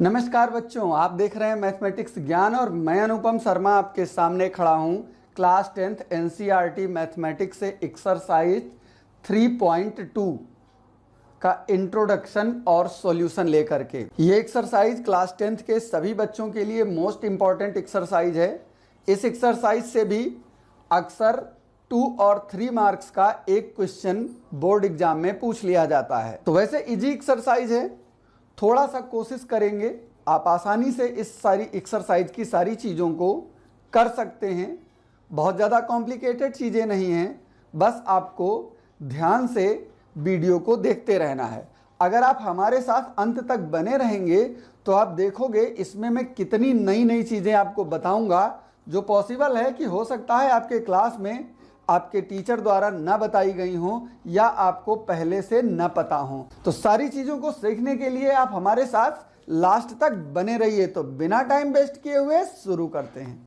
नमस्कार बच्चों, आप देख रहे हैं मैथमेटिक्स ज्ञान और मैं अनुपम शर्मा आपके सामने खड़ा हूं क्लास 10th एनसीईआरटी मैथमेटिक्स से एक्सरसाइज 3.2 का इंट्रोडक्शन और सॉल्यूशन लेकर के। ये एक्सरसाइज क्लास 10th के सभी बच्चों के लिए मोस्ट इंपॉर्टेंट एक्सरसाइज है। इस एक्सरसाइज से भी अक्सर 2 और 3 मार्क्स का एक क्वेश्चन बोर्ड एग्जाम में पूछ लिया जाता है। तो वैसे इजी एक्सरसाइज है, थोड़ा सा कोशिश करेंगे आप आसानी से इस सारी एक्सरसाइज की सारी चीज़ों को कर सकते हैं। बहुत ज़्यादा कॉम्प्लिकेटेड चीज़ें नहीं हैं, बस आपको ध्यान से वीडियो को देखते रहना है। अगर आप हमारे साथ अंत तक बने रहेंगे तो आप देखोगे इसमें मैं कितनी नई नई चीज़ें आपको बताऊंगा जो पॉसिबल है कि हो सकता है आपके क्लास में आपके टीचर द्वारा न बताई गई हों या आपको पहले से न पता हो। तो सारी चीज़ों को सीखने के लिए आप हमारे साथ लास्ट तक बने रहिए। तो बिना टाइम वेस्ट किए हुए शुरू करते हैं।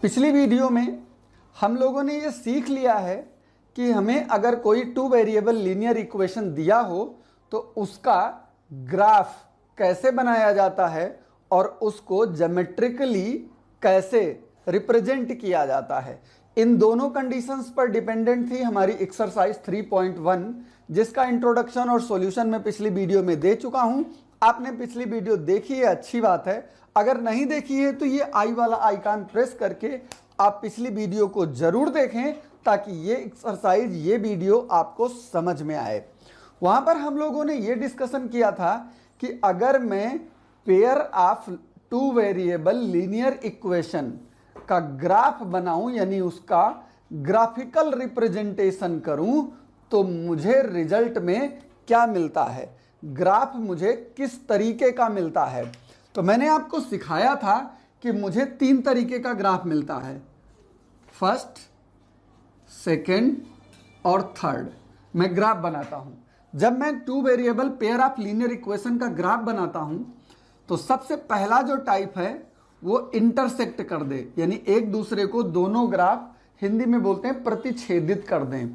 पिछली वीडियो में हम लोगों ने ये सीख लिया है कि हमें अगर कोई 2 वेरिएबल लीनियर इक्वेशन दिया हो तो उसका ग्राफ कैसे बनाया जाता है और उसको ज्योमेट्रिकली कैसे रिप्रेजेंट किया जाता है। इन दोनों कंडीशंस पर डिपेंडेंट थी हमारी एक्सरसाइज 3.1, जिसका इंट्रोडक्शन और सॉल्यूशन मैं पिछली वीडियो में दे चुका हूं। आपने पिछली वीडियो देखी है, अच्छी बात है। अगर नहीं देखी है तो ये आई वाला आइकन प्रेस करके आप पिछली वीडियो को जरूर देखें ताकि ये एक्सरसाइज, ये वीडियो आपको समझ में आए। वहां पर हम लोगों ने ये डिस्कशन किया था कि अगर मैं pair of 2 variable linear equation का ग्राफ बनाऊं, यानी उसका ग्राफिकल रिप्रेजेंटेशन करूं, तो मुझे रिजल्ट में क्या मिलता है, ग्राफ मुझे किस तरीके का मिलता है। तो मैंने आपको सिखाया था कि मुझे 3 तरीके का ग्राफ मिलता है, फर्स्ट, सेकेंड और थर्ड। मैं ग्राफ बनाता हूं। जब मैं 2 variable pair of linear equation का ग्राफ बनाता हूं तो सबसे पहला जो टाइप है वो इंटरसेक्ट कर दे, यानी एक दूसरे को दोनों ग्राफ हिंदी में बोलते हैं प्रतिच्छेदित कर दें।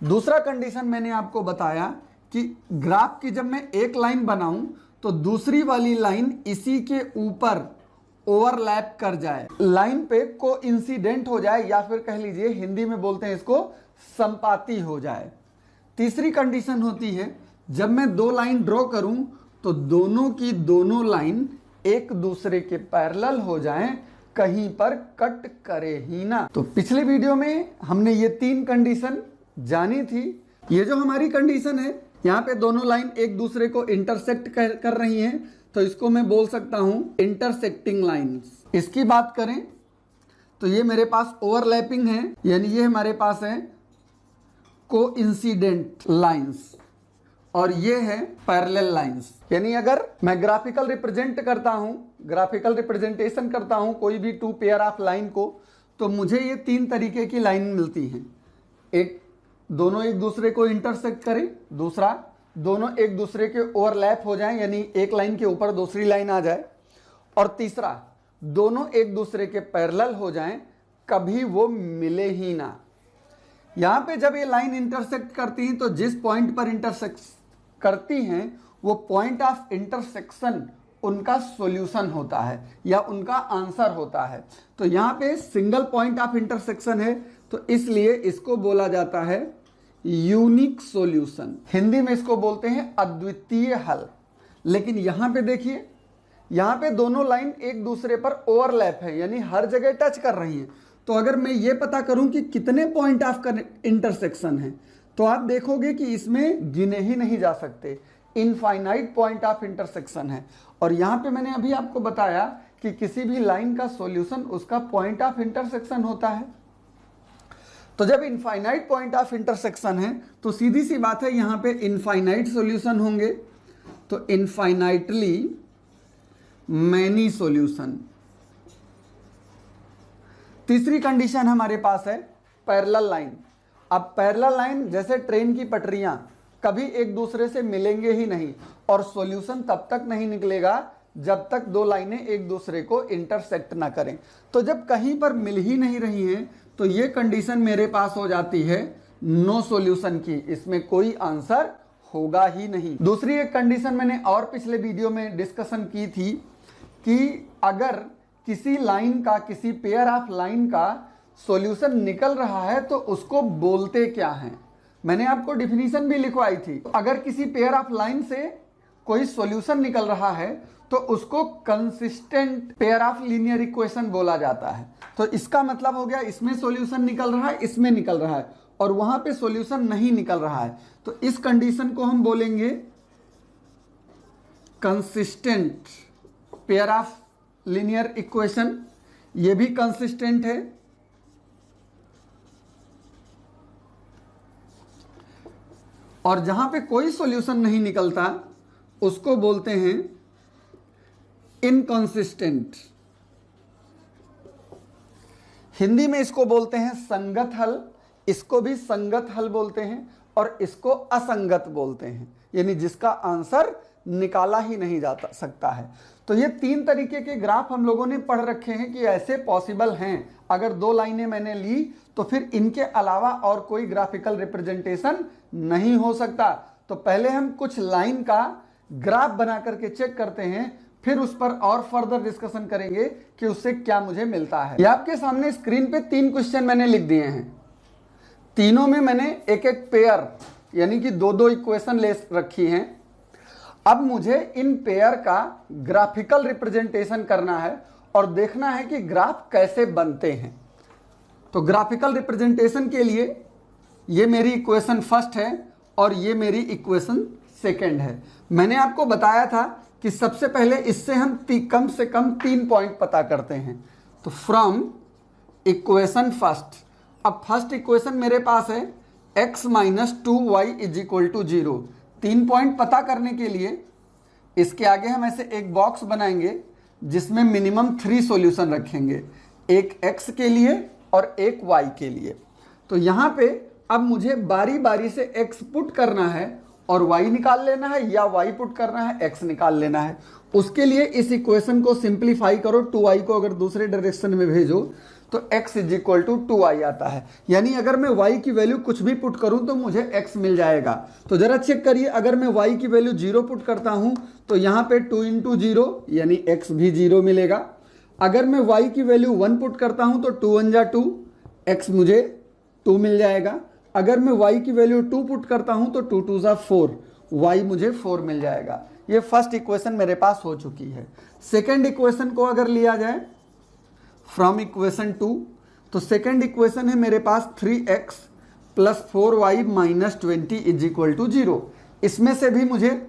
दूसरा कंडीशन मैंने आपको बताया कि ग्राफ की जब मैं एक लाइन बनाऊं तो दूसरी वाली लाइन इसी के ऊपर ओवरलैप कर जाए, लाइन पे कोइंसिडेंट हो जाए, या फिर कह लीजिए हिंदी में बोलते हैं इसको संपाती हो जाए। तीसरी कंडीशन होती है जब मैं 2 लाइन ड्रॉ करूं तो दोनों की दोनों लाइन एक दूसरे के पैरेलल हो जाएं, कहीं पर कट करे ही ना। तो पिछले वीडियो में हमने ये 3 कंडीशन जानी थी। ये जो हमारी कंडीशन है, यहाँ पे दोनों लाइन एक दूसरे को इंटरसेक्ट कर रही हैं, तो इसको मैं बोल सकता हूं इंटरसेक्टिंग लाइंस। इसकी बात करें तो ये मेरे पास ओवरलैपिंग है, यानी ये हमारे पास है कोइंसिडेंट लाइंस, और ये है पैरेलल लाइंस। यानी अगर मैं ग्राफिकल रिप्रेजेंट करता हूं, ग्राफिकल रिप्रेजेंटेशन करता हूं कोई भी 2 पेयर ऑफ लाइन को, तो मुझे ये 3 तरीके की लाइन मिलती हैं। एक, दोनों एक दूसरे को इंटरसेक्ट करें। दूसरा, दोनों एक दूसरे के ओवरलैप हो जाएं, यानी एक लाइन के ऊपर दूसरी लाइन आ जाए। और तीसरा, दोनों एक दूसरे के पैरेलल हो जाएं, कभी वो मिले ही ना। यहां पे जब ये लाइन इंटरसेक्ट करती हैं तो जिस पॉइंट पर इंटरसेक्ट करती हैं वो पॉइंट ऑफ इंटरसेक्शन उनका सॉल्यूशन होता है या उनका आंसर होता है। तो यहां पे सिंगल पॉइंट ऑफ इंटरसेक्शन है, तो इसलिए इसको बोला जाता है यूनिक सॉल्यूशन। हिंदी में इसको बोलते हैं अद्वितीय हल। लेकिन यहां पे देखिए, यहां पे दोनों लाइन एक दूसरे पर ओवरलैप है, यानी हर जगह टच कर रही हैं। तो अगर मैं ये पता करूं कि कितने पॉइंट ऑफ इंटरसेक्शन है, तो आप देखोगे कि इसमें गिने ही नहीं जा सकते, इनफाइनाइट पॉइंट ऑफ इंटरसेक्शन है। और यहां पे मैंने अभी आपको बताया कि किसी भी लाइन का सॉल्यूशन उसका पॉइंट ऑफ इंटरसेक्शन होता है। तो जब इनफाइनाइट पॉइंट ऑफ इंटरसेक्शन है तो सीधी सी बात है यहां पे इनफाइनाइट सॉल्यूशन होंगे, तो इनफाइनाइटली मैनी सॉल्यूशन। तीसरी कंडीशन हमारे पास है पैरेलल लाइन। अब पैरेलल लाइन जैसे ट्रेन की पटरियां कभी एक दूसरे से मिलेंगे ही नहीं और सॉल्यूशन तब तक नहीं निकलेगा जब तक दो लाइनें एक दूसरे को इंटरसेक्ट ना करें। तो जब कहीं पर मिल ही नहीं रही हैं तो ये कंडीशन मेरे पास हो जाती है नो सॉल्यूशन की, इसमें कोई आंसर होगा ही नहीं। दूसरी एक कंडीशन मैंने और पिछले वीडियो में डिस्कशन की थी कि अगर किसी लाइन का, किसी पेयर ऑफ लाइन का सॉल्यूशन निकल रहा है तो उसको बोलते क्या हैं। मैंने आपको डिफिनीशन भी लिखवाई थी। अगर किसी पेयर ऑफ लाइन से कोई सॉल्यूशन निकल रहा है तो उसको consistent pair of linear equation बोला जाता है। तो इसका मतलब हो गया इसमें सॉल्यूशन निकल रहा है, इसमें निकल रहा है और वहां पे सॉल्यूशन नहीं निकल रहा है, तो इस कंडीशन को हम बोलेंगे consistent pair of linear equation. ये भी कंसिस्टेंट है। और जहां पे कोई सॉल्यूशन नहीं निकलता उसको बोलते हैं इनकंसिस्टेंट। हिंदी में इसको बोलते हैं संगत हल, इसको भी संगत हल बोलते हैं और इसको असंगत बोलते हैं, यानी जिसका आंसर निकाला ही नहीं जा सकता है। तो ये तीन तरीके के ग्राफ हम लोगों ने पढ़ रखे हैं कि ऐसे पॉसिबल हैं। अगर दो लाइनें मैंने ली तो फिर इनके अलावा और कोई ग्राफिकल रिप्रेजेंटेशन नहीं हो सकता। तो पहले हम कुछ लाइन का ग्राफ बना करके चेक करते हैं, फिर उस पर और फर्दर डिस्कशन करेंगे कि उससे क्या मुझे मिलता है। ये आपके सामने स्क्रीन पे 3 क्वेश्चन मैंने लिख दिए हैं। तीनों में मैंने एक एक पेयर यानी कि दो दो इक्वेशन ले रखी हैं। अब मुझे इन पेयर का ग्राफिकल रिप्रेजेंटेशन करना है और देखना है कि ग्राफ कैसे बनते हैं। तो ग्राफिकल रिप्रेजेंटेशन के लिए ये मेरी इक्वेशन फर्स्ट है और ये मेरी इक्वेशन सेकंड है। मैंने आपको बताया था कि सबसे पहले इससे हम कम से कम 3 पॉइंट पता करते हैं। तो फ्रॉम इक्वेशन फर्स्ट, अब फर्स्ट इक्वेशन मेरे पास है x minus 2y is equal to 0। 3 point पता करने के लिए इसके आगे हम ऐसे एक बॉक्स बनाएंगे जिसमें मिनिमम 3 सॉल्यूशन रखेंगे, एक x के लिए और एक y के लिए। तो यहां पे अब मुझे बारी बारी से x पुट करना है और y निकाल लेना है, या y पुट करना है x निकाल लेना है। उसके लिए इस इक्वेशन को सिंप्लीफाई करो, 2y को अगर दूसरे डायरेक्शन में भेजो तो x is equal to 2y आता है। यानी अगर मैं y की वैल्यू कुछ भी पुट करूं तो मुझे x मिल जाएगा। तो जरा चेक करिए, अगर मैं y की वैल्यू 0 पुट करता हूं तो यहां पे 2 इंटू 0 यानी x भी 0 मिलेगा। अगर मैं y की वैल्यू 1 पुट करता हूं तो 2 1 जा 2, x मुझे 2 मिल जाएगा। अगर मैं y की वैल्यू 2 पुट करता हूं तो 2 2 जा 4, y मुझे 4 मिल जाएगा। ये फर्स्ट इक्वेशन मेरे पास हो चुकी है। सेकेंड इक्वेशन को अगर लिया जाए फ्रॉम इक्वेशन 2, तो सेकेंड इक्वेशन है मेरे पास 3x plus 4y minus 20 is equal to 0। इसमें से भी मुझे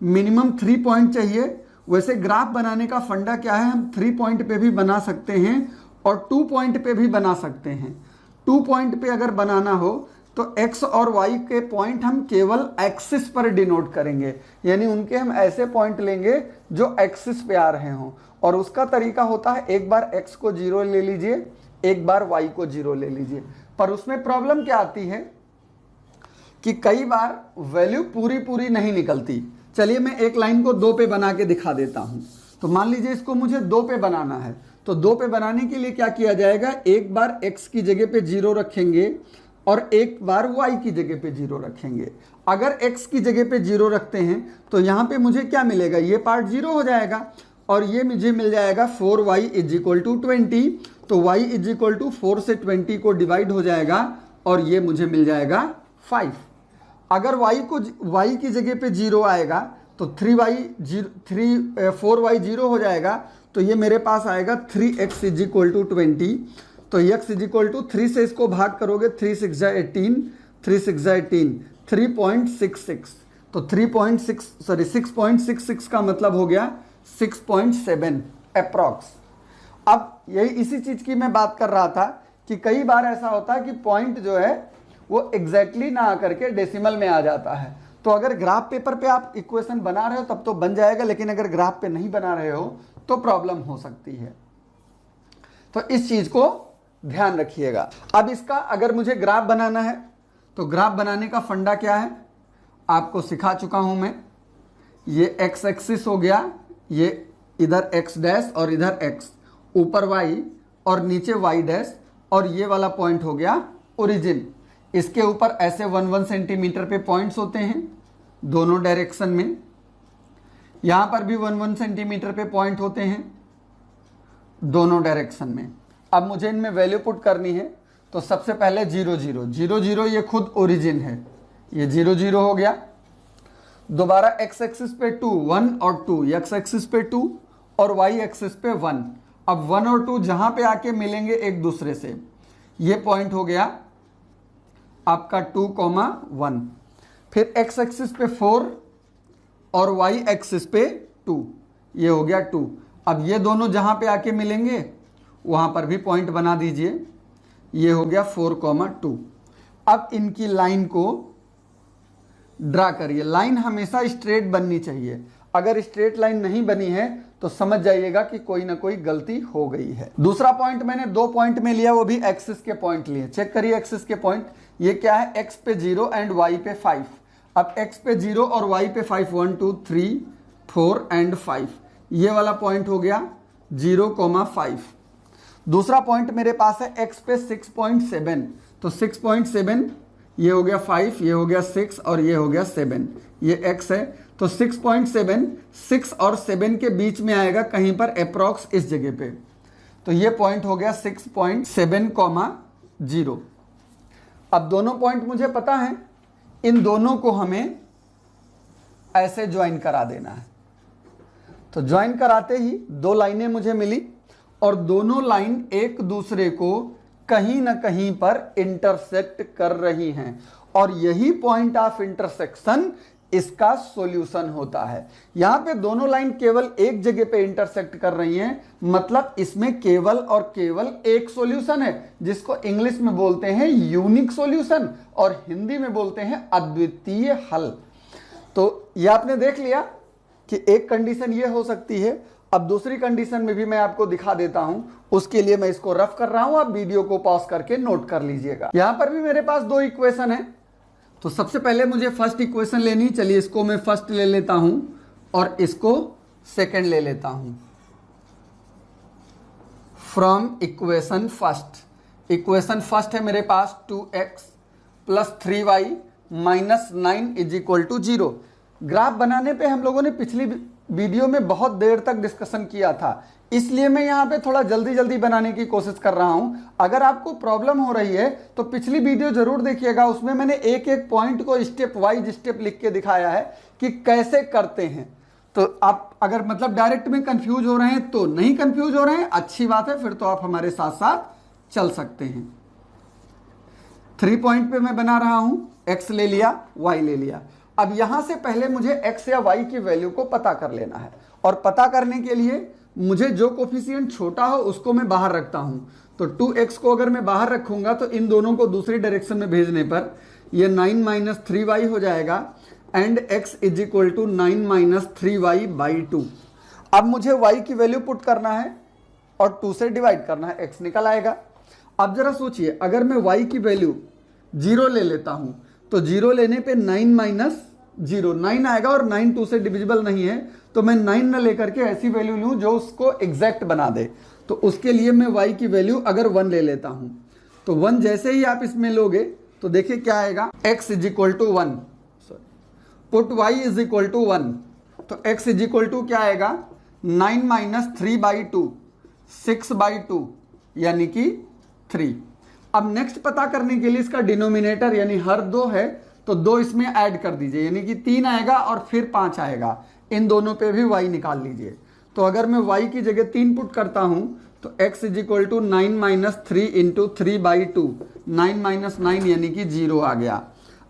मिनिमम 3 पॉइंट चाहिए। वैसे ग्राफ बनाने का फंडा क्या है, हम 3 पॉइंट पे भी बना सकते हैं और 2 पॉइंट पे भी बना सकते हैं। 2 पॉइंट पे अगर बनाना हो तो x और y के पॉइंट हम केवल एक्सिस पर डिनोट करेंगे, यानी उनके हम ऐसे पॉइंट लेंगे जो एक्सिस पे आ रहे हों। और उसका तरीका होता है एक बार x को 0 ले लीजिए, एक बार y को 0 ले लीजिए। पर उसमें प्रॉब्लम क्या आती है कि कई बार वैल्यू पूरी नहीं निकलती। चलिए मैं एक लाइन को 2 पे बना के दिखा देता हूं। तो मान लीजिए इसको मुझे 2 पे बनाना है, तो 2 पे बनाने के लिए क्या किया जाएगा, एक बार x की जगह पे 0 रखेंगे और एक बार y की जगह पे 0 रखेंगे। अगर x की जगह पे 0 रखते हैं तो यहाँ पे मुझे क्या मिलेगा, ये पार्ट 0 हो जाएगा और ये मुझे मिल जाएगा 4y इज इक्वल टू 20। तो y इज इक्वल टू 4 से 20 को डिवाइड हो जाएगा और ये मुझे मिल जाएगा 5। अगर y की जगह पे 0 आएगा तो 4y 0 हो जाएगा, तो ये मेरे पास आएगा 3x इज इक्वल टू 20। तो x इज इक्वल टू 3 से इसको भाग करोगे, 3 6 जा 18, 3 6 जा 18, 3.66। तो 6.66 का मतलब हो गया 6.7 अप्रॉक्स। अब यही इसी चीज की मैं बात कर रहा था कि कई बार ऐसा होता है कि पॉइंट जो है वो एग्जैक्टली ना आकर के डेसिमल में आ जाता है। तो अगर ग्राफ पेपर पे आप इक्वेशन बना रहे हो तब तो बन जाएगा, लेकिन अगर ग्राफ पे नहीं बना रहे हो तो प्रॉब्लम हो सकती है। तो इस चीज को ध्यान रखिएगा। अब इसका अगर मुझे ग्राफ बनाना है तो ग्राफ बनाने का फंडा क्या है आपको सिखा चुका हूं मैं। ये x एक्सिस हो गया, ये इधर x डैश और इधर x, ऊपर y और नीचे y डैश, और ये वाला पॉइंट हो गया ओरिजिन। इसके ऊपर ऐसे 1-1 सेंटीमीटर पे पॉइंट्स होते हैं दोनों डायरेक्शन में। यहां पर भी 1-1 सेंटीमीटर पे पॉइंट होते हैं दोनों डायरेक्शन में। अब मुझे इनमें वैल्यू पुट करनी है, तो सबसे पहले 0 0 0 0, ये खुद ओरिजिन है, ये 0 0 हो गया। दोबारा x एक्सिस पे 2, 1 और 2, x एक्सिस पे 2 और y एक्सिस पे 1। अब 1 और 2 जहां पे आके मिलेंगे एक दूसरे से, ये पॉइंट हो गया आपका 2,1। फिर x एक्सिस पे 4 और y एक्सिस पे 2, ये हो गया 2। अब ये दोनों जहां पे आके मिलेंगे वहां पर भी पॉइंट बना दीजिए, ये हो गया 4,2। अब इनकी लाइन को ड्रा करिए। लाइन हमेशा स्ट्रेट बननी चाहिए, अगर स्ट्रेट लाइन नहीं बनी है तो समझ जाइएगा कि कोई ना कोई गलती हो गई है। दूसरा पॉइंट मैंने 2 पॉइंट में लिया, वो भी एक्सिस के पॉइंट लिए। चेक करिए एक्सिस के पॉइंट, ये क्या है, x पे 0 एंड y पे 5। अब x पे 0 और y पे 5, 1 2 3 4 एंड 5, ये वाला पॉइंट हो गया 0,5। दूसरा पॉइंट मेरे पास है x पे 6.7, तो 6.7, ये हो गया 5, ये हो गया 6 और ये हो गया 7, ये x है। तो 6.7, 6 और 7 के बीच में आएगा कहीं पर अप्रॉक्स इस जगह पे, तो ये पॉइंट हो गया 6.7,0। अब दोनों पॉइंट मुझे पता है, इन दोनों को हमें ऐसे ज्वाइन करा देना है। तो ज्वाइन कराते ही 2 लाइनें मुझे मिली और दोनों लाइन एक दूसरे को कहीं ना कहीं पर इंटरसेक्ट कर रही हैं, और यही पॉइंट ऑफ इंटरसेक्शन इसका सॉल्यूशन होता है। यहां पे दोनों लाइन केवल एक जगह पे इंटरसेक्ट कर रही हैं, मतलब इसमें केवल और केवल एक सॉल्यूशन है, जिसको इंग्लिश में बोलते हैं यूनिक सॉल्यूशन और हिंदी में बोलते हैं अद्वितीय हल। तो ये आपने देख लिया कि एक कंडीशन ये हो सकती है। अब दूसरी कंडीशन में भी मैं आपको दिखा देता हूं, उसके लिए मैं इसको रफ कर रहा हूं, आप वीडियो को पॉज करके नोट कर लीजिएगा। यहां पर भी मेरे पास 2 इक्वेशन है, तो सबसे पहले मुझे फर्स्ट इक्वेशन लेनी, चलिए इसको मैं फर्स्ट ले लेता हूं और इसको सेकंड ले लेता हूं। From equation first, equation first है मेरे पास 2x plus 3y minus 9 is equal to 0। Graph बनाने पे हम लोगों ने पिछली वीडियो में बहुत देर तक डिस्कशन किया था, इसलिए मैं यहाँ पे थोड़ा जल्दी जल्दी बनाने की कोशिश कर रहा हूं। अगर आपको प्रॉब्लम हो रही है तो पिछली वीडियो जरूर देखिएगा, उसमें मैंने एक एक पॉइंट को स्टेप वाइज स्टेप लिख के दिखाया है कि कैसे करते हैं। तो आप अगर मतलब डायरेक्ट में कंफ्यूज हो रहे हैं तो नहीं कंफ्यूज हो रहे हैं, अच्छी बात है, फिर तो आप हमारे साथ साथ चल सकते हैं। 3 पॉइंट पे मैं बना रहा हूं, x ले लिया, y ले लिया। अब यहां से पहले मुझे x या y की वैल्यू को पता कर लेना है, और पता करने के लिए मुझे जो कोफिशिएंट छोटा हो उसको मैं बाहर रखता हूं। तो 2x को अगर मैं बाहर रखूंगा तो इन दोनों को दूसरी डायरेक्शन में भेजने पर ये 9 माइनस 3y हो जाएगा, and x is equal to 9 minus 3y by 2। अब मुझे y की वैल्यू पुट करना है और 2 से डिवाइड करना है, x निकल आएगा। अब जरा सोचिए, अगर मैं y की वैल्यू 0 ले लेता हूं तो 0 लेने पे 9 माइनस 0, 9 आएगा, और 9 2 से डिविजिबल नहीं है, तो मैं 9 न लेकर के ऐसी वैल्यू लूं जो उसको एग्जैक्ट बना दे। तो उसके लिए मैं y की वैल्यू अगर 1 ले लेता हूं, तो 1 जैसे ही आप इसमें लोगे तो देखिए क्या आएगा, x is equal to 1, put y is equal to 1, तो x इज इक्वल टू क्या आएगा, 9 माइनस 3 बाई 2, 6 बाई 2 यानी कि 3। अब नेक्स्ट पता करने के लिए इसका डिनोमिनेटर यानी हर 2 है तो 2 इसमें ऐड कर दीजिए, यानी कि 3 आएगा और फिर 5 आएगा, इन दोनों पे भी y निकाल लीजिए। तो अगर मैं y की जगह 3 पुट करता हूं तो x is equal to 9 minus 3 into 3 by 2, 9 minus 9 यानी कि 0 आ गया।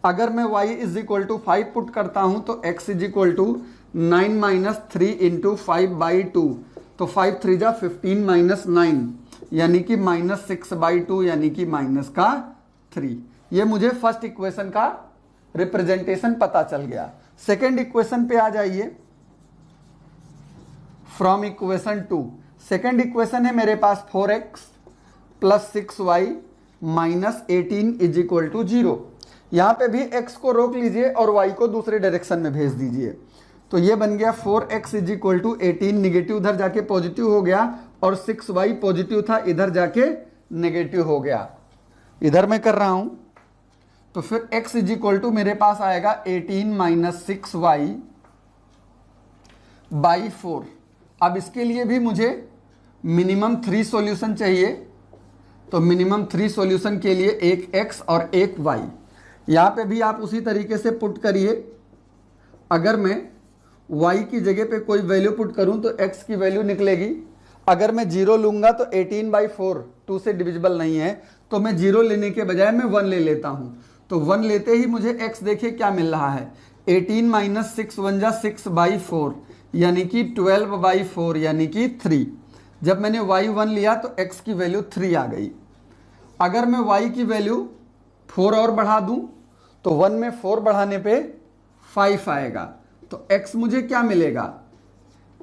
अगर मैं y is equal to 5 put करता हूं तो x is equal to 9 minus 3 into 5 by 2, तो 5 3 जा 15 माइनस 9 यानी कि माइनस 6 बाई 2 यानी कि माइनस का 3। ये मुझे फर्स्ट इक्वेशन का रिप्रेजेंटेशन पता चल गया। सेकेंड इक्वेशन पे आ जाइए, फ्रॉम इक्वेशन 2। सेकेंड इक्वेशन है मेरे पास 4x plus 6y minus 18 is equal to 0। यहां पे भी x को रोक लीजिए और y को दूसरे डायरेक्शन में भेज दीजिए। तो ये बन गया 4x is equal to 18, negative उधर जाके पॉजिटिव हो गया और 6y पॉजिटिव था, इधर जाके नेगेटिव हो गया। इधर मैं कर रहा हूं, तो फिर x इज इक्वल टू मेरे पास आएगा 18 माइनस 6y बाई 4। अब इसके लिए भी मुझे मिनिमम 3 सॉल्यूशन चाहिए, तो मिनिमम 3 सॉल्यूशन के लिए एक x और एक y। यहाँ पे भी आप उसी तरीके से पुट करिए। अगर मैं y की जगह पे कोई वैल्यू पुट करूं तो x की वैल्यू निकलेगी। अगर मैं 0 लूंगा तो 18/4 2 से डिविजिबल नहीं है, तो मैं 0 लेने के बजाय मैं 1 ले लेता हूं। तो 1 लेते ही मुझे x देखिए क्या मिल रहा है, 18 माइनस 6 1 जा 6/4 यानी कि 12/4 यानी कि 3। जब मैंने y 1 लिया तो x की वैल्यू 3 आ गई। अगर मैं y की वैल्यू 4 और बढ़ा दूं तो 1 में 4 बढ़ाने पे 5 आएगा। तो x मुझे क्या मिलेगा,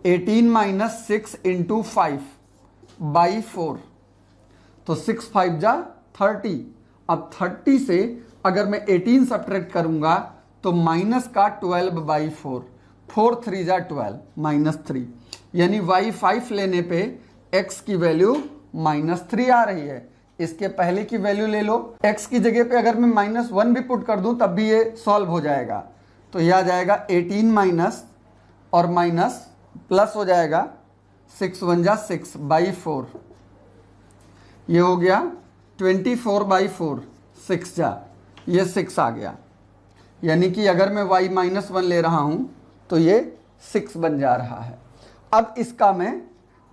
18 माइनस 6 इंटू 5/4, तो 6 5 जा 30। अब 30 से अगर मैं 18 सब्ट्रैक्ट करूंगा तो माइनस का 12/4, 4 3 जा 12 माइनस 3, यानी y 5 लेने पे x की वैल्यू -3 आ रही है। इसके पहले की वैल्यू ले लो, x की जगह पे अगर मैं -1 भी पुट कर दूं तब भी ये सॉल्व हो जाएगा। तो यह आ जाएगा 18 माइनस और माइनस प्लस हो जाएगा 6 1 जा 6/4, ये हो गया 24/4, 6 जा ये 6 आ गया। यानी कि अगर मैं y -1 ले रहा हूं तो ये 6 बन जा रहा है। अब इसका मैं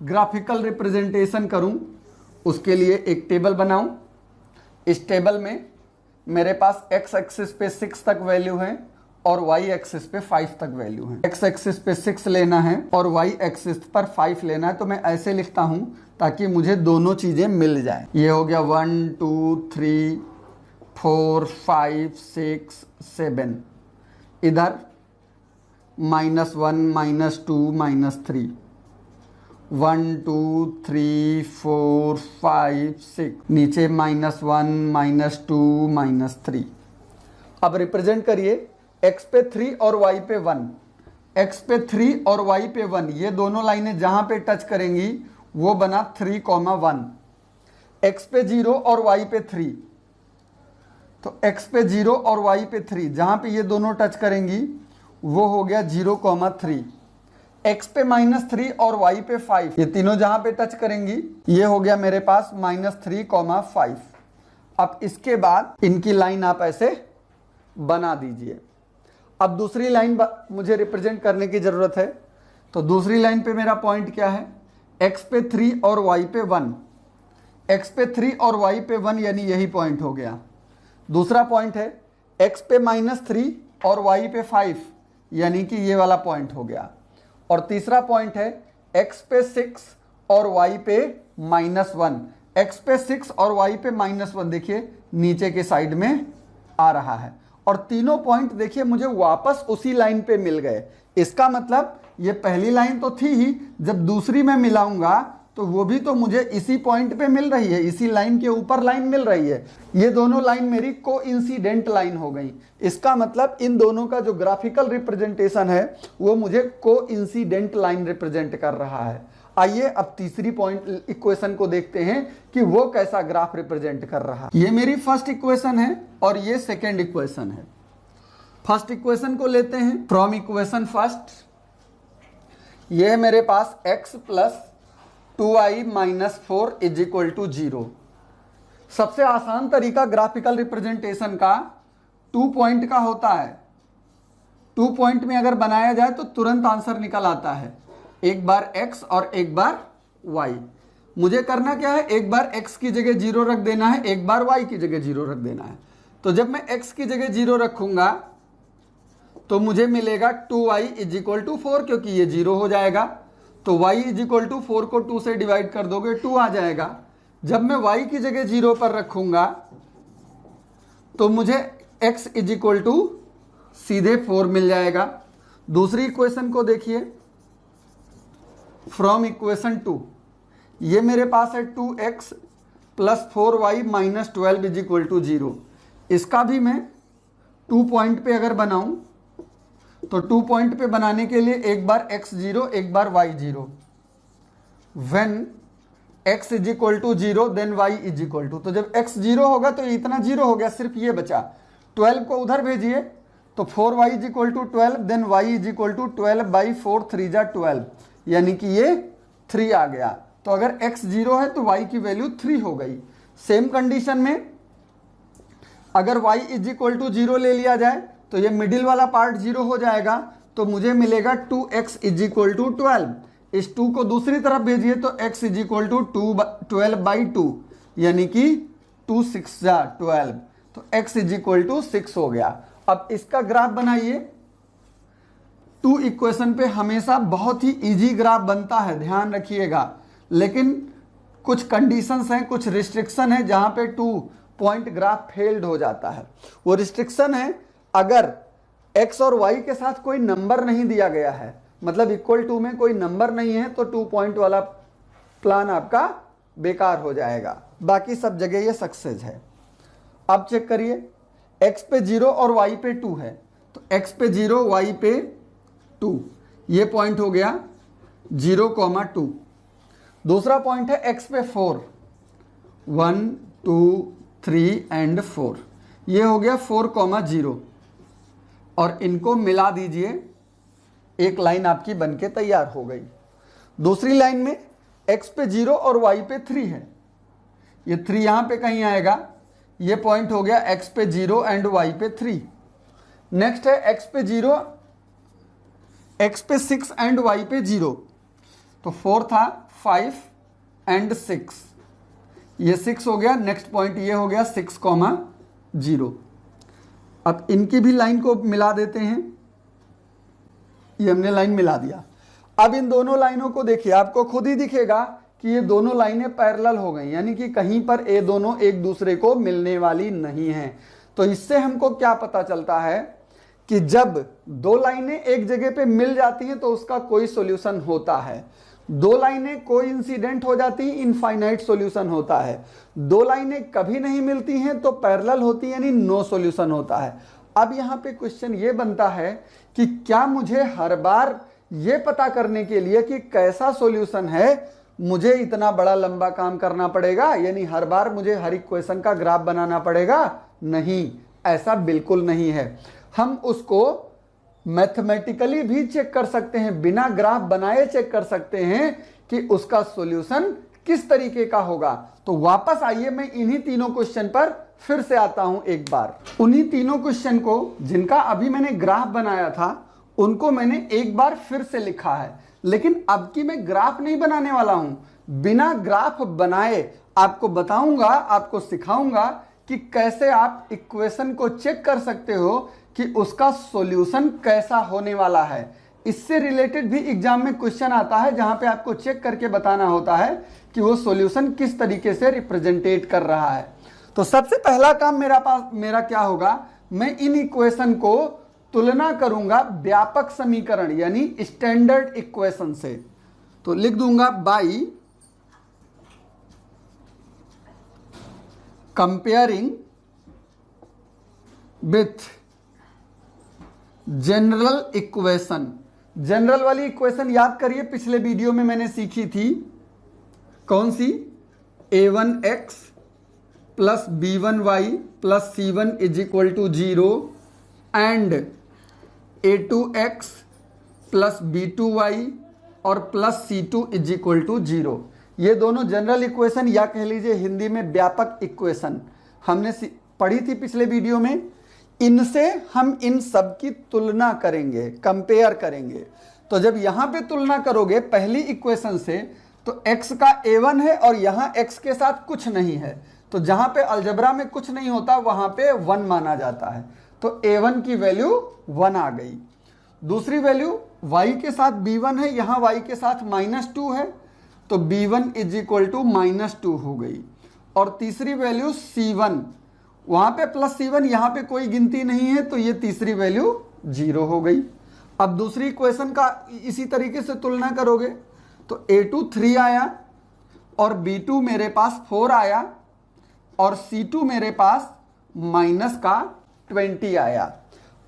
ग्राफिकल रिप्रेजेंटेशन करूं, उसके लिए एक टेबल बनाऊं। इस टेबल में मेरे पास x एक्सिस पे 6 तक वैल्यू है और y एक्सिस पे 5 तक वैल्यू है। x एक्सिस पे 6 लेना है और y एक्सिस पर 5 लेना है, तो मैं ऐसे लिखता हूं ताकि मुझे दोनों चीजें मिल जाए। ये हो गया 1 2 3 4 5 6 7, इधर -1 -2 -3, 1 2 3 4 5 6, नीचे -1 -2 -3। अब रिप्रेजेंट करिए, x पे 3 और y पे 1, x पे 3 और y पे 1, ये दोनों लाइनें जहां पे टच करेंगी वो बना 3,1। x पे 0 और y पे 3, तो x पे 0 और y पे 3 जहां पे ये दोनों टच करेंगी वो हो गया 0,3। x पे -3 और y पे 5, ये तीनों जहां पे टच करेंगी ये हो गया मेरे पास -3,5। अब इसके बाद इनकी लाइन आप ऐसे बना दीजिए। अब दूसरी लाइन मुझे रिप्रेजेंट करने की जरूरत है, तो दूसरी लाइन पे मेरा पॉइंट क्या है, x पे 3 और y पे 1, x पे 3 और y पे 1 यानी यही पॉइंट हो गया। दूसरा पॉइंट है x पे -3 और y पे 5 यानी कि ये वाला पॉइंट हो गया। और तीसरा पॉइंट है x पे 6 और y पे -1, x पे 6 और y पे -1 देखिए नीचे के साइड में आ रहा है। और तीनों पॉइंट देखिए मुझे वापस उसी लाइन पे मिल गए। इसका मतलब ये पहली लाइन तो थी ही, जब दूसरी में मिलाऊंगा तो वो भी तो मुझे इसी पॉइंट पे मिल रही है, इसी लाइन के ऊपर लाइन मिल रही है। ये दोनों लाइन मेरी कोइंसिडेंट लाइन हो गई। इसका मतलब इन दोनों का जो ग्राफिकल रिप्रेजेंटेशन है वो मुझे कोइंसिडेंट लाइन रिप्रेजेंट कर रहा है। आइए अब तीसरी पॉइंट इक्वेशन को देखते हैं कि वो कैसा ग्राफ रिप्रेजेंट कर रहा है। ये मेरी फर्स्ट इक्वेशन है और ये सेकेंड इक्वेशन है। फर्स्ट इक्वेशन को लेते हैं फ्रॉम इक्वेशन फर्स्ट। ये है मेरे पास x plus 2i minus 4 is equal to 0। सबसे आसान तरीका ग्राफिकल रिप्रेजेंटेशन का 2 पॉइंट का होता है। 2 पॉइंट में अगर बनाया जाए तो तुरंत आंसर निकल आता है, एक बार x और एक बार y। मुझे करना क्या है, एक बार x की जगह 0 रख देना है, एक बार y की जगह 0 रख देना है। तो जब मैं x की जगह 0 रखूंगा तो मुझे मिलेगा 2y इज इक्वल टू 4, क्योंकि ये 0 हो जाएगा। तो y इज इक्वल टू 4 को 2 से डिवाइड कर दोगे 2 आ जाएगा। जब मैं y की जगह 0 पर रखूंगा तो मुझे x इज इक्वल टू सीधे 4 मिल जाएगा। दूसरी इक्वेशन को देखिए फ्रॉम इक्वेशन 2। ये मेरे पास है 2x plus 4y minus 12 is equal to 0। इसका भी मैं 2 पॉइंट पे अगर बनाऊं तो 2 पॉइंट पे बनाने के लिए एक बार x0 एक बार y0। When x is equal to 0 then y is equal to, तो जब x 0 होगा तो इतना 0 हो गया, सिर्फ ये बचा। 12 को उधर भेजिए तो 4y is equal to 12 then y is equal to 12/4 3 जा 12, यानी कि ये 3 आ गया। तो अगर x 0 है तो y की वैल्यू 3 हो गई। सेम कंडीशन में अगर y इज इक्वल टू 0 ले लिया जाए तो ये मिडिल वाला पार्ट 0 हो जाएगा, तो मुझे मिलेगा 2x इज इक्वल टू 12। इस 2 को दूसरी तरफ भेजिए तो x इज इक्वल टू 12/2, यानी कि 2 6 जा 12, तो x इज इक्वल टू 6 हो गया। अब इसका ग्राफ बनाइए। 2 इक्वेशन पे हमेशा बहुत ही इजी ग्राफ बनता है, ध्यान रखिएगा, लेकिन कुछ कंडीशंस हैं, कुछ रिस्ट्रिक्शन है जहां पे 2 पॉइंट ग्राफ फेल्ड हो जाता है। वो रिस्ट्रिक्शन है अगर x और y के साथ कोई नंबर नहीं दिया गया है, मतलब इक्वल टू में कोई नंबर नहीं है, तो 2 पॉइंट वाला प्लान आपका बेकार हो जाएगा। बाकी सब जगह ये सक्सेस है। अब चेक करिए, x पे 0 और y पे 2 है, तो x पे 0 y पे 2, ये पॉइंट हो गया 0,2। दूसरा पॉइंट है x पे 4, 1 2 3 एंड 4, ये हो गया 4,0, और इनको मिला दीजिए, एक लाइन आपकी बनके तैयार हो गई। दूसरी लाइन में x पे 0 और y पे 3 है, ये 3 यहां पे कहीं आएगा, ये पॉइंट हो गया x पे 0 एंड y पे 3। नेक्स्ट है x पे 0, x पे 6 एंड y पे 0, तो 4 था 5 एंड 6, ये 6 हो गया। नेक्स्ट पॉइंट ये हो गया 6,0। अब इनकी भी लाइन को मिला देते हैं, ये हमने लाइन मिला दिया। अब इन दोनों लाइनों को देखिए, आपको खुद ही दिखेगा कि ये दोनों लाइनें पैरेलल हो गई, यानी कि कहीं पर ये दोनों एक दूसरे को मिलने वाली नहीं है। तो इससे हमको क्या पता चलता है कि जब दो लाइनें एक जगह पे मिल जाती हैं तो उसका कोई सॉल्यूशन होता है। दो लाइनें कोइंसिडेंट हो जाती हैं, इनफाइनाइट सॉल्यूशन होता है। दो लाइनें कभी नहीं मिलती हैं तो पैरेलल होती यानी नो सॉल्यूशन होता है। अब यहाँ पे क्वेश्चन ये बनता है कि क्या मुझे हर बार ये पता करने के लिए कि कैसा सॉल्यूशन है मुझे इतना बड़ा लंबा काम करना पड़ेगा, यानी हर बार मुझे हर इक्वेशन का ग्राफ बनाना पड़ेगा? नहीं, ऐसा बिल्कुल नहीं है। हम उसको मैथमेटिकली भी चेक कर सकते हैं, बिना ग्राफ बनाए चेक कर सकते हैं कि उसका सॉल्यूशन किस तरीके का होगा। तो वापस आइए, मैं इन्हीं तीनों क्वेश्चन पर फिर से आता हूं एक बार। उन्हीं तीनों क्वेश्चन को जिनका अभी मैंने ग्राफ बनाया था उनको मैंने एक बार फिर से लिखा है, लेकिन अब की मैं ग्राफ नहीं बनाने वाला हूं। बिना ग्राफ बनाए आपको बताऊंगा, आपको सिखाऊंगा कि कैसे आप इक्वेशन को चेक कर सकते हो कि उसका सॉल्यूशन कैसा होने वाला है। इससे रिलेटेड भी एग्जाम में क्वेश्चन आता है जहां पे आपको चेक करके बताना होता है कि वो सॉल्यूशन किस तरीके से रिप्रेजेंटेट कर रहा है। तो सबसे पहला काम मेरा क्या होगा, मैं इन इक्वेशन को तुलना करूंगा व्यापक समीकरण यानी स्टैंडर्ड इक्वेशन से। तो लिख दूंगा by comparing with general equation. General वाली इक्वेशन याद करिए, पिछले वीडियो में मैंने सीखी थी। कौन सी? a1x plus b1y plus c1 is equal to 0 and a2x plus b2y और plus c2 is equal to 0। ये दोनों जनरल इक्वेशन या कह लीजिए हिंदी में व्यापक इक्वेशन हमने पढ़ी थी पिछले वीडियो में। इनसे हम इन सब की तुलना करेंगे, कंपेयर करेंगे। तो जब यहां पे तुलना करोगे पहली इक्वेशन से, तो x का a1 है और यहां x के साथ कुछ नहीं है, तो जहां पे अलजबरा में कुछ नहीं होता वहां पे 1 माना जाता है। तो a1 की वैल्यू 1 आ गई। दूसरी वैल्यू y के साथ b1 है, यहां y के साथ -2 है, तो b1 इज इक्वल टू -2 हो गई। और तीसरी वैल्यू c1, वहां पे प्लस c1, यहां पे कोई गिनती नहीं है, तो ये तीसरी वैल्यू 0 हो गई। अब दूसरी इक्वेशन का इसी तरीके से तुलना करोगे तो a2 3 आया और b2 मेरे पास 4 आया और c2 मेरे पास -20 आया।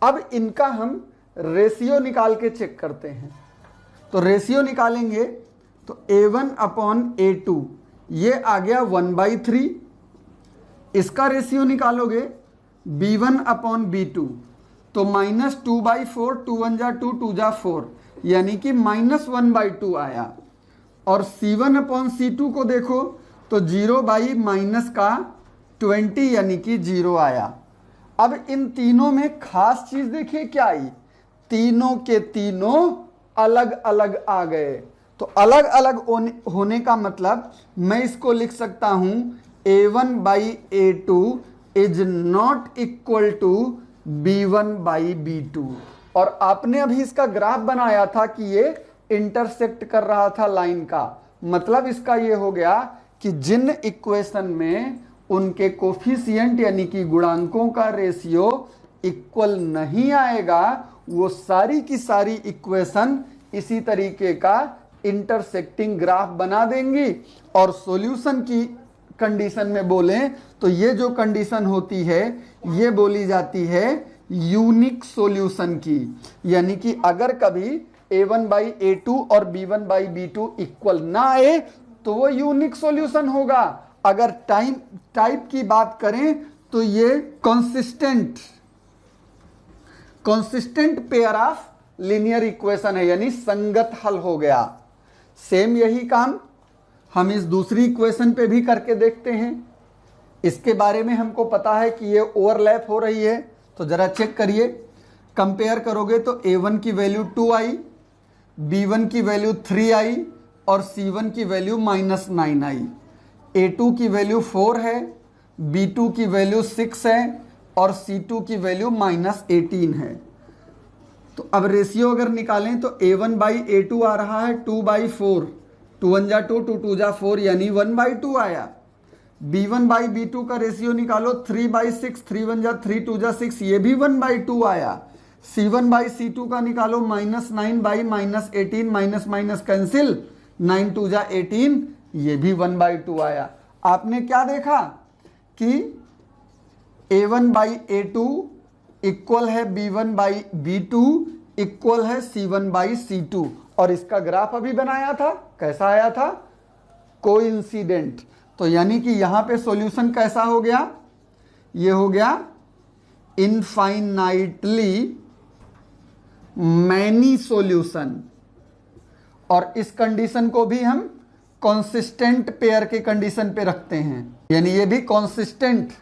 अब इनका हम रेशियो निकाल के चेक करते हैं। तो रेशियो निकालेंगे तो A1/A2 ये आ गया 1/3। इसका रेशियो निकालोगे B1/B2 तो -2/4, 2 1 जा 2, 2 जा 4 यानी कि -1/2 आया। और C1/C2 को देखो तो 0/-20 यानी कि 0 आया। अब इन तीनों में खास चीज देखिए क्या आई, तीनों के तीनों अलग अलग आ गए। तो अलग अलग होने का मतलब मैं इसको लिख सकता हूं A1/A2 is not equal to B1/B2। और आपने अभी इसका ग्राफ बनाया था कि ये इंटरसेक्ट कर रहा था लाइन का, मतलब इसका ये हो गया कि जिन इक्वेशन में उनके कोफिशिएंट यानी कि गुणांकों का रेशियो इक्वल नहीं आएगा वो सारी की सारी इक्वेशन इसी तरीके का इंटरसेक्टिंग ग्राफ बना देंगी। और सॉल्यूशन की कंडीशन में बोलें तो ये जो कंडीशन होती है ये बोली जाती है यूनिक सॉल्यूशन की, यानी कि अगर कभी A1/A2 और B1/B2 इक्वल ना आए तो वो यूनिक सॉल्यूशन होगा। अगर टाइप की बात करें तो ये consistent pair of linear equation है, यानी संगत हल हो गया। सेम यही काम हम इस दूसरी इक्वेशन पे भी करके देखते हैं। इसके बारे में हमको पता है कि ये ओवरलैप हो रही है, तो जरा चेक करिए। कंपेयर करोगे तो A1 की वैल्यू 2 आई, B1 की वैल्यू 3 आई और C1 की वैल्यू -9 आई। A2 की वैल्यू 4 है, B2 की वैल्यू 6 है और C2 की वैल्यू -18 है। तो अब रेशियो अगर निकालें तो A1/A2 आ रहा है 2/4, 2 1 जा 2, 2 2 जा 4 यानी 1/2 आया। B1/B2 का रेशियो निकालो 3/6, 3 1 जा 3, 2 जा 6 ये भी 1/2 आया। C1/C2 का निकालो -9/-18 माइनस कैंसिल, 9 2 जा 18 ये भी 1/2 आया। आपने क्या देखा कि A1/A2 इक्वल है B1/B2 इक्वल है C1/C2 और इसका ग्राफ अभी बनाया था, कैसा आया था, कोइंसिडेंट। तो यानी कि यहां पे सॉल्यूशन कैसा हो गया, ये हो गया इनफाइनाइटली मैनी सॉल्यूशन। और इस कंडीशन को भी हम कॉन्सिस्टेंट पेयर के कंडीशन पे रखते हैं, यानी ये भी कॉन्सिस्टेंट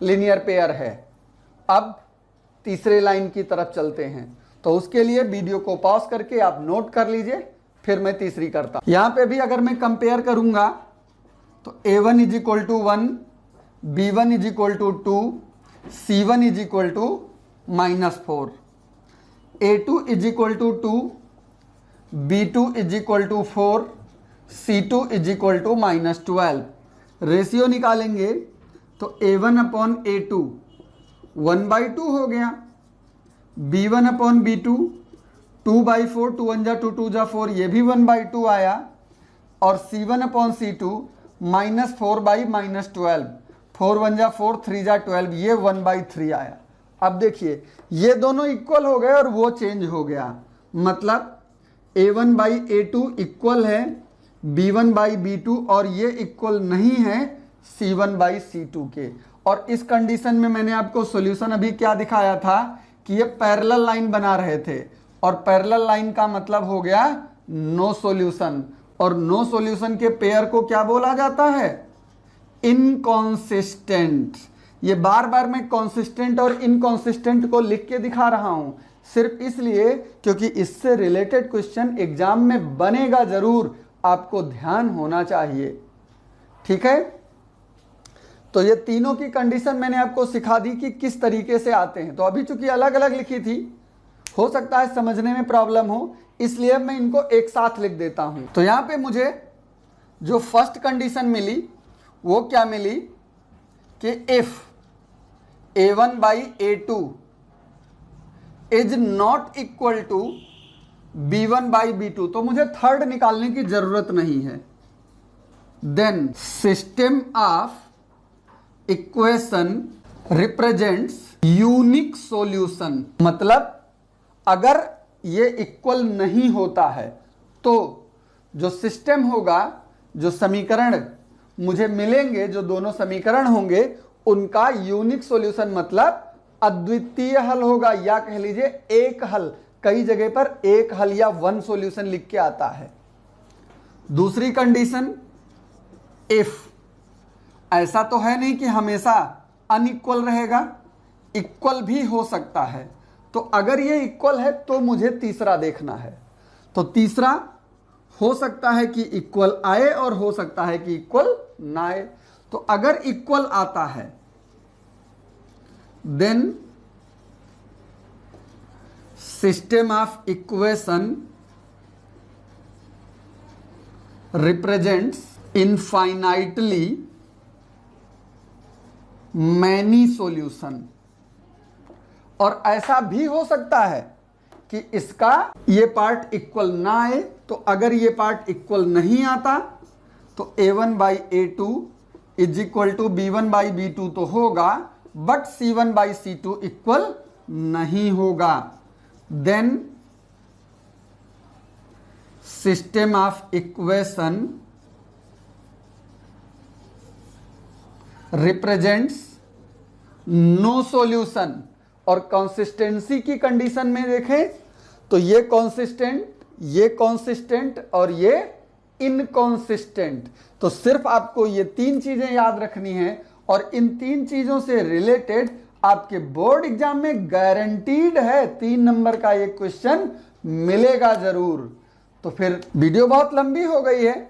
लीनियर पेयर है। अब तीसरे लाइन की तरफ चलते हैं, तो उसके लिए वीडियो को पॉज करके आप नोट कर लीजिए, फिर मैं तीसरी करता हूं। यहां पे भी अगर मैं कंपेयर करूंगा तो A1 = 1, B1 = 2, C1 = -4, A2 = 2, B2 = 4, C2 = -12। Ratio निकालेंगे तो A1/A2 1/2 हो गया, B1/B2 2/4, 2 1 जा 2, 2 जा 4 ये भी 1/2 आया। और C1/C2 -4/-12, 4 1 जा 4, 3 जा 12 ये 1/3 आया। अब देखिए ये दोनों इक्वल हो गए और वो चेंज हो गया, मतलब A1/A2 इक्वल है B1/B2 और ये इक्वल नहीं है C1/C2 के। और इस कंडीशन में मैंने आपको सॉल्यूशन अभी क्या दिखाया था कि ये पैरेलल लाइन बना रहे थे, और पैरेलल लाइन का मतलब हो गया नो सॉल्यूशन। और नो सॉल्यूशन के पेयर को क्या बोला जाता है, इनकॉन्सिस्टेंट। ये बार बार मैं कॉन्सिस्टेंट और इनकॉन्सिस्टेंट को लिख के दिखा रहा हूं सिर्फ इसलिए क्योंकि इससे रिलेटेड क्वेश्चन एग्जाम में बनेगा जरूर, आपको ध्यान होना चाहिए, ठीक है। तो ये तीनों की कंडीशन मैंने आपको सिखा दी कि किस तरीके से आते हैं। तो अभी चूंकि अलग अलग लिखी थी, हो सकता है समझने में प्रॉब्लम हो, इसलिए मैं इनको एक साथ लिख देता हूं। तो यहां पे मुझे जो फर्स्ट कंडीशन मिली वो क्या मिली कि if A1/A2 is not equal to B1/B2, तो मुझे थर्ड निकालने की जरूरत नहीं है। Then system of equation represents unique solution, मतलब अगर ये इक्वल नहीं होता है तो जो सिस्टम होगा, जो समीकरण मुझे मिलेंगे, जो दोनों समीकरण होंगे, उनका यूनिक सॉल्यूशन मतलब अद्वितीय हल होगा, या कह लीजिए एक हल। कई जगह पर एक हल या वन सॉल्यूशन लिख के आता है। दूसरी कंडीशन, इफ, ऐसा तो है नहीं कि हमेशा अनइक्वल रहेगा, इक्वल भी हो सकता है। तो अगर ये इक्वल है तो मुझे तीसरा देखना है। तो तीसरा हो सकता है कि इक्वल आए और हो सकता है कि इक्वल ना आए। तो अगर इक्वल आता है then system of equation represents infinitely many solution. और ऐसा भी हो सकता है कि इसका ये पार्ट इक्वल ना आए। तो अगर ये पार्ट इक्वल नहीं आता तो a1/a2 is equal to b1/b2 तो होगा, बट c1/c2 इक्वल नहीं होगा। Then system of equation represents no solution. और कंसिस्टेंसी की कंडीशन में देखें तो ये कॉन्सिस्टेंट और ये इनकॉन्सिस्टेंट। तो सिर्फ आपको ये तीन चीजें याद रखनी है, और इन तीन चीजों से रिलेटेड आपके बोर्ड एग्जाम में गारंटीड है 3 नंबर का ये क्वेश्चन मिलेगा जरूर। तो फिर वीडियो बहुत लंबी हो गई है,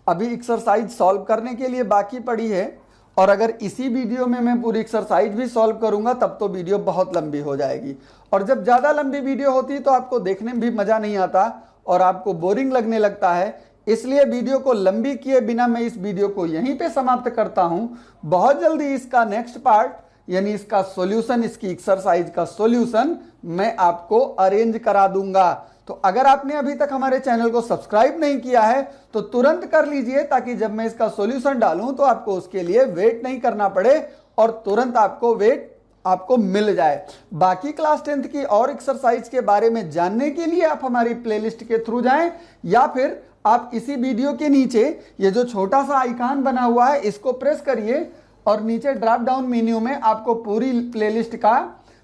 अभी एक्सरसाइज सॉल्व करने के लिए बाकी पड़ी है, और अगर इसी वीडियो में मैं पूरी एक्सरसाइज भी सॉल्व करूंगा तब तो वीडियो बहुत लंबी हो जाएगी। और जब ज़्यादा लंबी वीडियो होती है तो आपको देखने में भी मज़ा नहीं आता और आपको बोरिंग लगने लगता है। इसलिए वीडियो को लंबी किए बिना मैं इस वीडियो को यहीं पे समाप्त करता हूं। बहुत जल्दी इसका नेक्स्ट पार्ट यानी इसका सॉल्यूशन, इसकी एक्सरसाइज का सॉल्यूशन मैं आपको अरेंज करा दूंगा। तो अगर आपने अभी तक हमारे चैनल को सब्सक्राइब नहीं किया है तो तुरंत कर लीजिए, ताकि जब मैं इसका सॉल्यूशन डालूं तो आपको उसके लिए वेट नहीं करना पड़े और तुरंत आपको मिल जाए। बाकी क्लास 10th की और एक्सरसाइज के बारे में जानने के लिए आप हमारी प्लेलिस्ट के थ्रू जाएं, या फिर आप इसी वीडियो के नीचे ये जो छोटा सा आइकॉन बना हुआ है इसको प्रेस करिए और नीचे ड्रॉप डाउन मेन्यू में आपको पूरी प्लेलिस्ट का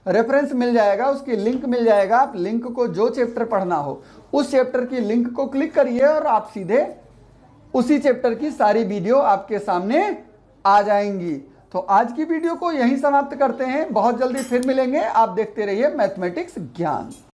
रेफरेंस मिल जाएगा, उसकी लिंक मिल जाएगा। आप लिंक को, जो चैप्टर पढ़ना हो उस चैप्टर की लिंक को क्लिक करिए और आप सीधे उसी चैप्टर की सारी वीडियो आपके सामने आ जाएंगी। तो आज की वीडियो को यहीं समाप्त करते हैं, बहुत जल्दी फिर मिलेंगे। आप देखते रहिए मैथमेटिक्स ज्ञान।